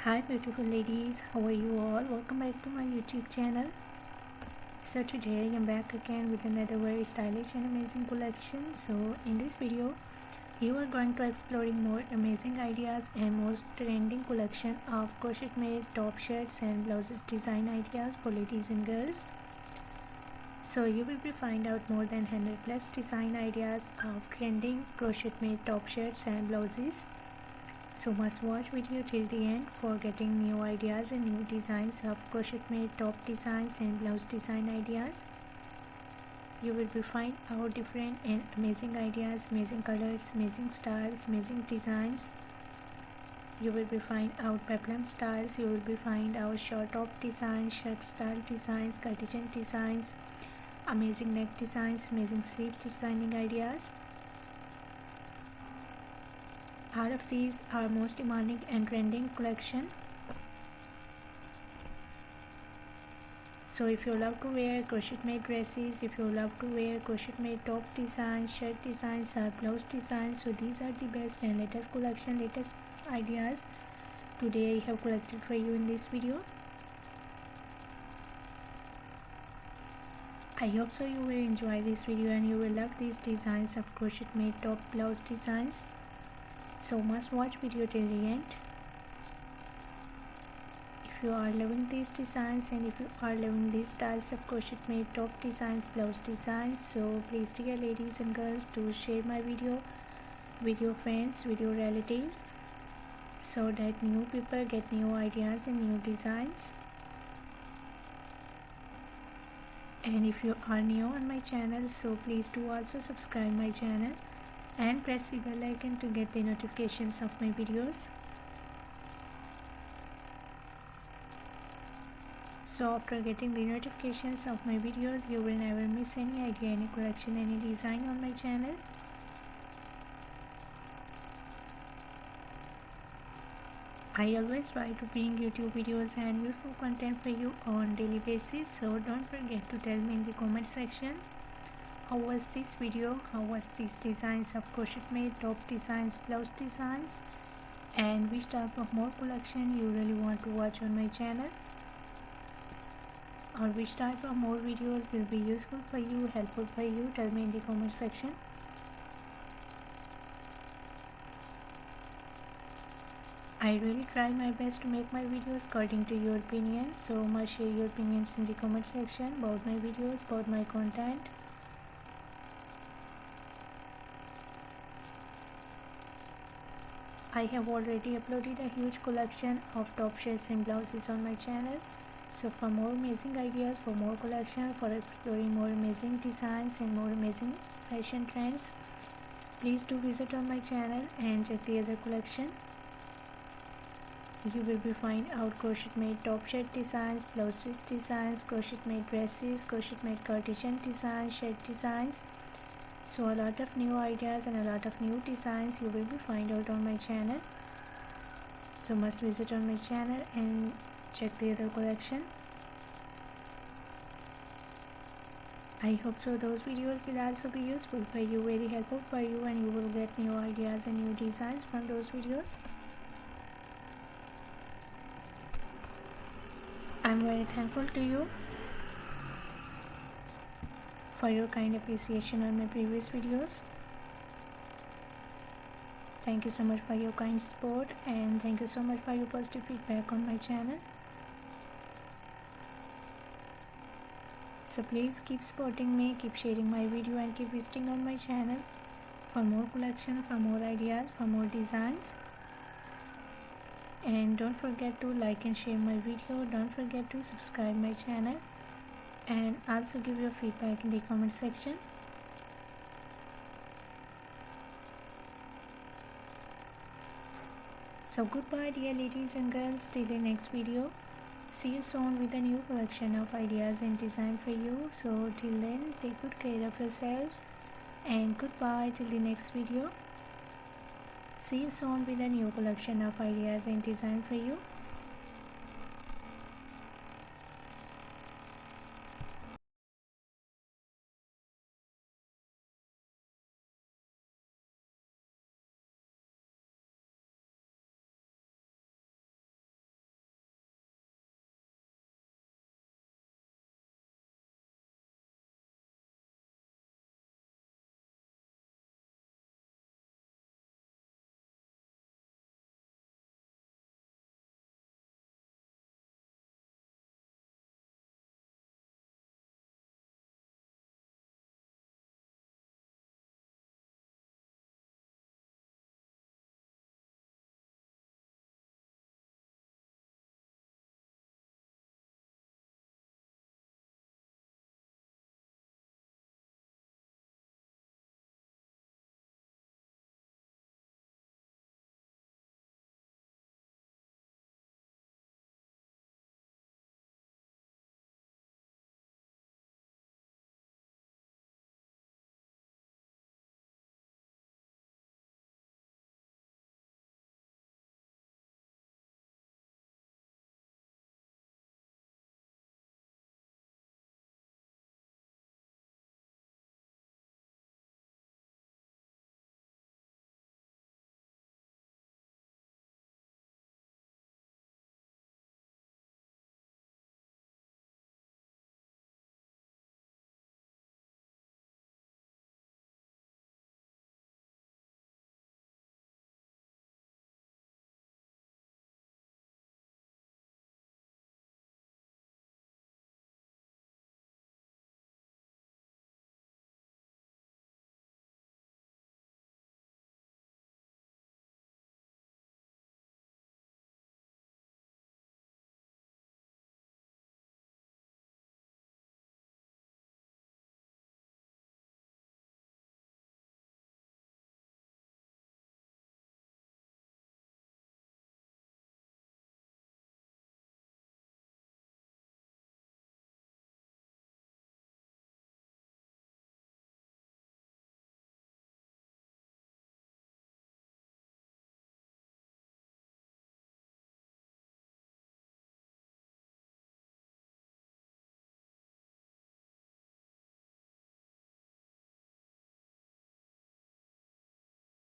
Hi beautiful ladies, how are you all? Welcome back to my YouTube channel. So today I am back again with another very stylish and amazing collection. So in this video you are going to exploring more amazing ideas and most trending collection of crochet made top shirts and blouses design ideas for ladies and girls. So you will be find out more than 100 plus design ideas of trending crochet made top shirts and blouses. So must watch video till the end for getting new ideas and new designs of crochet made top designs and blouse design ideas. You will be find out different and amazing ideas, amazing colors, amazing styles, amazing designs. You will be find out peplum styles. You will be find out short top designs, shirt style designs, cardigan designs, amazing neck designs, amazing sleeve designing ideas. All of these are most demanding and trending collection. So if you love to wear crochet made dresses, if you love to wear crochet made top designs, shirt designs or blouse designs, so these are the best and latest collection, latest ideas today I have collected for you in this video. I hope so you will enjoy this video and you will love these designs of crochet made top blouse designs. So must watch video till the end. If you are loving these designs and if you are loving these styles of crochet made top designs, blouse designs, so please dear ladies and girls to share my video with your friends, with your relatives, so that new people get new ideas and new designs. And if you are new on my channel, so please do also subscribe my channel and press the bell icon to get the notifications of my videos. So after getting the notifications of my videos, you will never miss any idea, any collection, any design on my channel. I always try to bring YouTube videos and useful content for you on daily basis, so don't forget to tell me in the comment section how was this video, how was these designs of crochet made top designs, blouse designs, and which type of more collection you really want to watch on my channel, or which type of more videos will be useful for you, helpful for you. Tell me in the comment section. I really try my best to make my videos according to your opinion, so must share your opinions in the comment section about my videos, about my content. I have already uploaded a huge collection of top shirts and blouses on my channel. So for more amazing ideas, for more collection, for exploring more amazing designs and more amazing fashion trends, please do visit on my channel and check the other collection. You will be find out crochet made top shirt designs, blouses designs, crochet made dresses, crochet made cardigan designs, shirt designs. So a lot of new ideas and a lot of new designs you will be find out on my channel. So must visit on my channel and check the other collection. I hope so those videos will also be useful for you, very helpful for you, and you will get new ideas and new designs from those videos. I'm very thankful to you for your kind appreciation on my previous videos. Thank you so much for your kind support and thank you so much for your positive feedback on my channel. So please keep supporting me, keep sharing my video and keep visiting on my channel for more collection, for more ideas, for more designs. And don't forget to like and share my video. Don't forget to subscribe my channel and also give your feedback in the comment section. So goodbye dear ladies and girls, till the next video. See you soon with a new collection of ideas and design for you. So till then, take good care of yourselves and goodbye till the next video. See you soon with a new collection of ideas and design for you.